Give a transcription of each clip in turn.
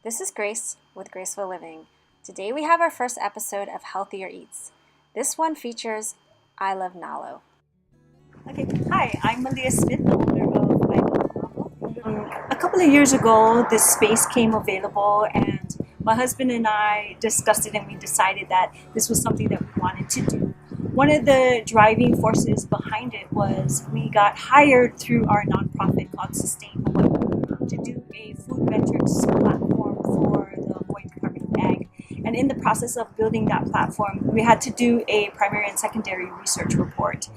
This is Grace with Graceful Living. Today we have our first episode of Healthier Eats. This one features I Love Nalo. Okay, hi, I'm Malia Smith, the owner of Ai Love Nalo. A couple of years ago, this space came available, and my husband and I discussed it, and we decided that this was something that we wanted to do. One of the driving forces behind it was we got hired through our nonprofit called Sustain Hawaii to do a food metrics platform for the Hawaii Department of Ag. And in the process of building that platform, we had to do a primary and secondary research report.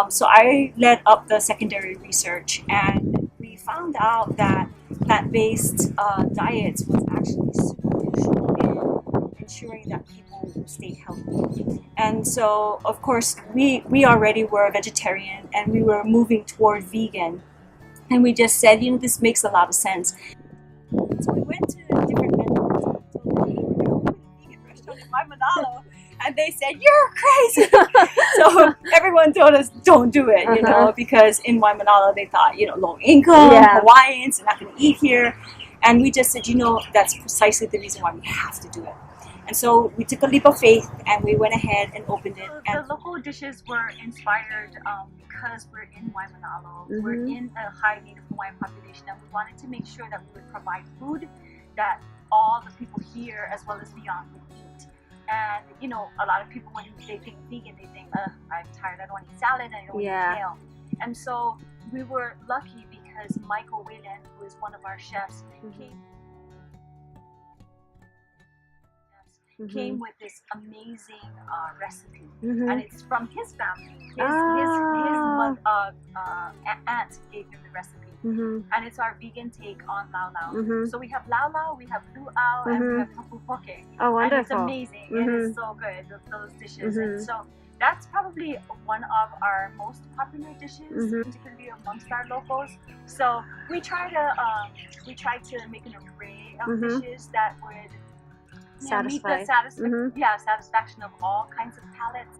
So I led up the secondary research, and we found out that plant-based diets was actually super crucial in ensuring that people stayed healthy. And so, of course, we already were a vegetarian, and we were moving toward vegan. And we just said, this makes a lot of sense. So we went to different vendors and told them, hey, we're going to open a vegan restaurant in Ai Manalo. And they said, you're crazy. So everyone told us, don't do it, because in Ai Manalo they thought, low income, Hawaiians are not going to eat here. And we just said, that's precisely the reason why we have to do it. And so we took a leap of faith and we went ahead and opened it. And the local dishes were inspired because we're in Ai Manalo. Mm-hmm. We're in a high Native Hawaiian population, and we wanted to make sure that we would provide food that all the people here as well as beyond would eat. And a lot of people, when they think vegan, they think, I'm tired, I don't want to eat salad, I don't want to eat kale. And so we were lucky because Michael Whalen, who is one of our chefs, came with this amazing recipe, and it's from his family. His aunt gave him the recipe, and it's our vegan take on lao lao. So we have lao lao, we have luau, and we have hapu poke. Oh, wonderful! And it's amazing. It is so good, those dishes. And so that's probably one of our most popular dishes, particularly amongst our locals. So we try to make an array of dishes that would meet the satisfaction of all kinds of palates.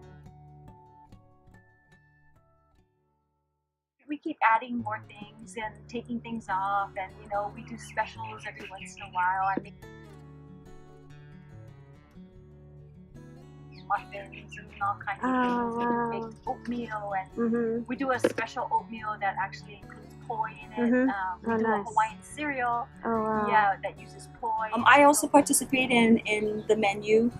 We keep adding more things and taking things off, and we do specials every once in a while. I make muffins and all kinds of things. We make oatmeal, and we do a special oatmeal that actually includes poi in it. We do a Hawaiian cereal that uses poi. I also participate in the menu.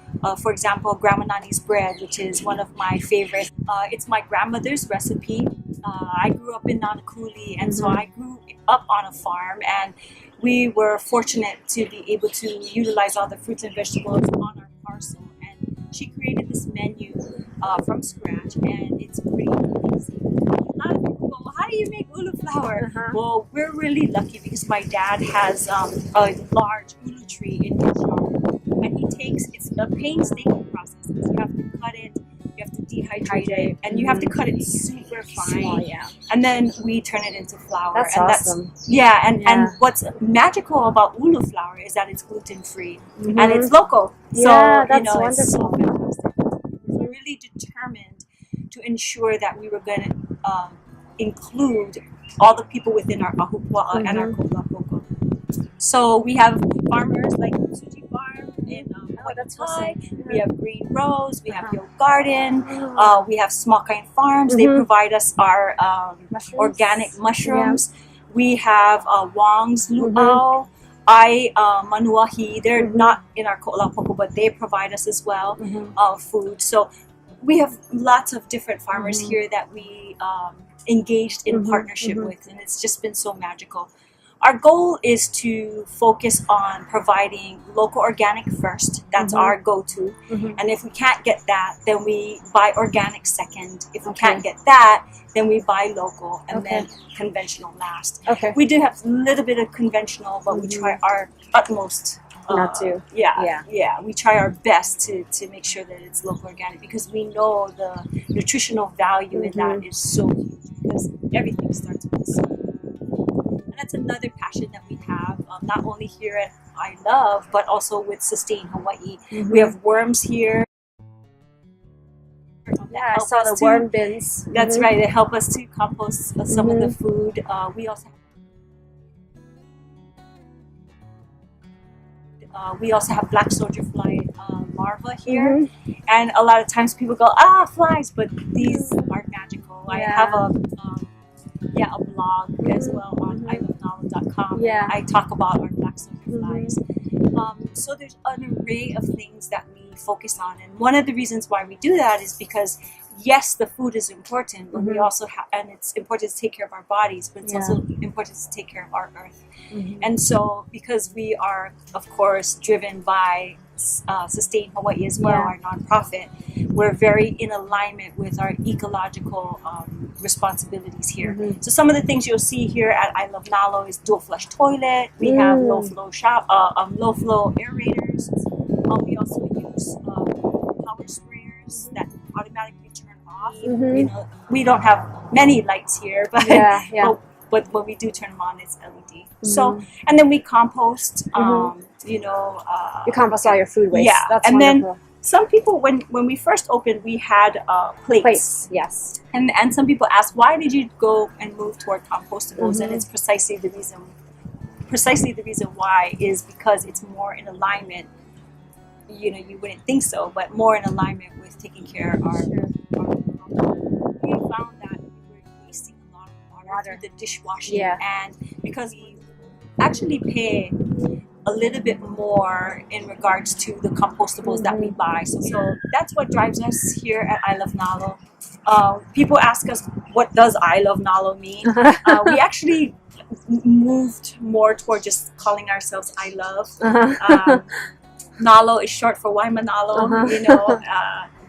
For example, Grandma Nani's bread, which is one of my favorites. It's my grandmother's recipe. I grew up in Nanakuli, and so I grew up on a farm, and we were fortunate to be able to utilize all the fruits and vegetables on our parcel. And she created this menu from scratch, and it's pretty amazing. A lot of people go, how do you make ulu flour? Well, we're really lucky because my dad has a large ulu tree in his yard, and it's a painstaking process. You have to cut it, you have to dehydrate it, and you have to cut it super fine. And then we turn it into flour. That's and awesome. And what's magical about ulu flour is that it's gluten-free and it's local. So that's wonderful. It's so fantastic. We're really determined to ensure that we were going to include all the people within our ahupua'a and our ko'olapoko. So we have farmers like Suji Farm in we have Green Rose, we have Yo Garden, we have Small Kind Farms. They provide us our organic mushrooms. We have Wong's Luau, Ai Manuahi. They're not in our ko'olapoko, but they provide us as well food. So we have lots of different farmers here that we engaged in partnership with, and it's just been so magical. Our goal is to focus on providing local organic first. That's our go-to. And if we can't get that, then we buy organic second. If we can't get that, then we buy local, and then conventional last. We do have a little bit of conventional, but we try our utmost not to. We try our best to make sure that it's local organic, because we know the nutritional value in that is so huge, because everything starts with the soil. And that's another passion that we have, not only here at I Love, but also with Sustain Hawaii. We have worms here. I saw the worm bins. That's right. They help us to compost some of the food. We also have we also have black soldier fly larvae here, and a lot of times people go, flies, but these are magical. I have a blog as well on ilovenalo.com. Yeah. I talk about our black soldier flies. So there's an array of things that we focus on, and one of the reasons why we do that is because yes, the food is important, but we also and it's important to take care of our bodies, but it's also important to take care of our earth. And so because we are, of course, driven by Sustain Hawaii as well, our nonprofit, we're very in alignment with our ecological responsibilities here. So some of the things you'll see here at I Love Nalo is dual flush toilet. We have low flow aerators. We also use power sprayers that automatically turn off. You know, we don't have many lights here, but but when we do turn them on, it's LED. So, and then we compost. You know, you compost all your food waste. Yeah, that's and wonderful. then some people, when we first opened, we had plates. Yes. And some people ask, why did you go and move toward compostables? And it's precisely the reason. Precisely the reason why is because it's more in alignment. You know, you wouldn't think so, but more in alignment with taking care of our we found that we were wasting a lot of water through the dishwashing, and because we actually pay a little bit more in regards to the compostables that we buy. So that's what drives us here at I Love Nalo. People ask us, what does I Love Nalo mean? We actually moved more toward just calling ourselves I Love. Nalo is short for Waimanalo, you know,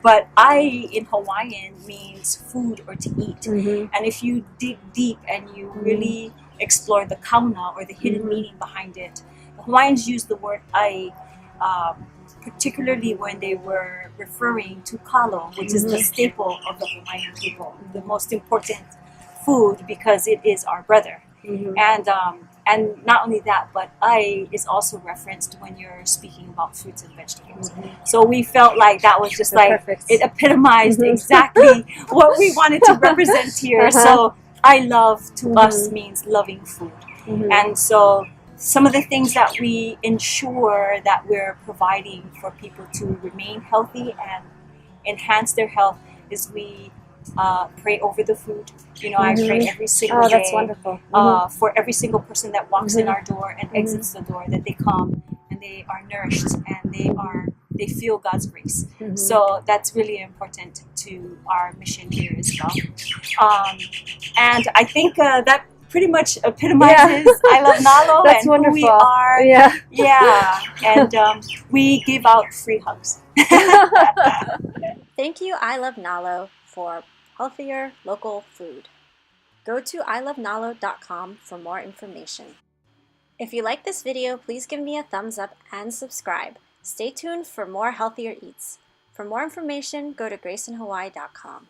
but I in Hawaiian means food or to eat. And if you dig deep and you really explore the kauna or the hidden meaning behind it, the Hawaiians use the word ai, particularly when they were referring to kalo, which is the staple of the Hawaiian people, the most important food because it is our brother. And not only that, but ai is also referenced when you're speaking about fruits and vegetables. So we felt like that was just it epitomized exactly what we wanted to represent here. So I love to us means loving food. And so some of the things that we ensure that we're providing for people to remain healthy and enhance their health is we pray over the food. You know, I pray every single day. That's wonderful. For every single person that walks in our door and exits the door, that they come and they are nourished and they feel God's grace. So that's really important to our mission here as well. And I think that pretty much epitomizes I Love Nalo That's and wonderful. who we are. Yeah. And we give out free hugs. Thank you, I Love Nalo, for healthier local food. Go to ilovenalo.com for more information. If you like this video, please give me a thumbs up and subscribe. Stay tuned for more healthier eats. For more information, go to graceinhawaii.com.